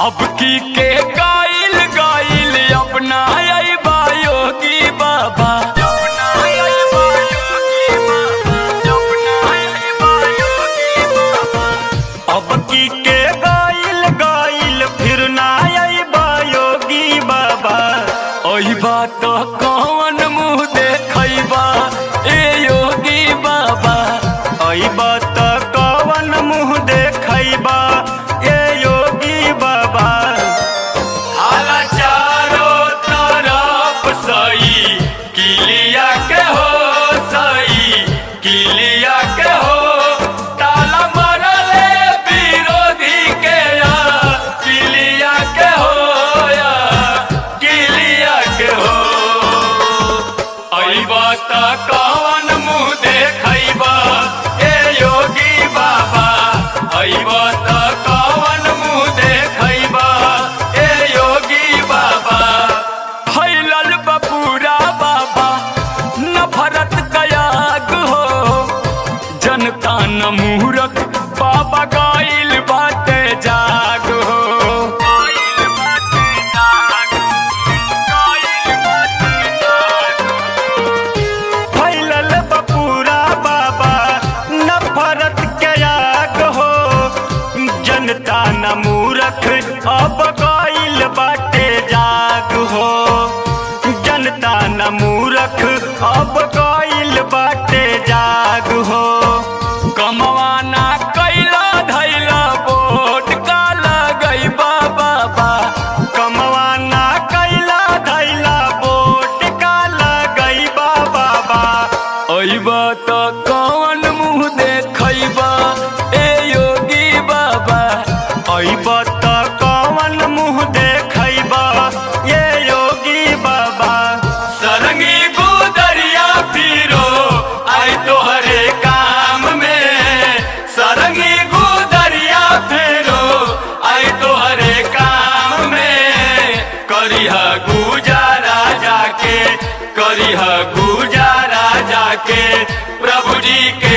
अब की के गाइल गाइल अपना अइबा योगी बाबा, अपना अइबा योगी बाबा, अपना अइबा योगी बाबा। अब की के गाइल गाइल फिर ना अइबा योगी बाबा, अइबा तो कौन मुँह देखइबा ए योगी बाबा, अइबा तो कौन मुँह देखइबा ए योगी बाबा। हाला चारों तरफ सही किलिया के हो, सही किलिया के हो, ताला मरले विरोधी के या किलिया के हो, या किलिया के हो। अइबा त कौन मुँह देखइबा ए योगी बाबा, अइबा त कौन मुँह देखइबा ए योगी बाबा। फैलल बपूरा बाबा नफरत कयाग हो, जनता न मूरख बाबा गाइल बाटे जाग हो, गाइल बाटे जाग, गाइल बाटे जाग। फैलल बपूरा बाबा नफरत के आग हो, जनता न मूरख अब गाइल बाटे जाग हो, जनता न मूरख अब गाइल बाटे जाग हो। कमवाना कैला धैला वोट का लगइबा बाबा, कमवाना कैला धैला वोट का लगइबा बाबा। अइबा त कौन मुँह देखइबा ए योगी बाबा, अइबा त कौन मुँह देखइबा ये योगी बाबा। सरंगी गुदरिया फिरो आई तोहरे काम में, सरंगी गुदरिया फिरो आई तोहरे काम में। करिह गुजारा जाके, करिह गुजारा जाके प्रभु जी के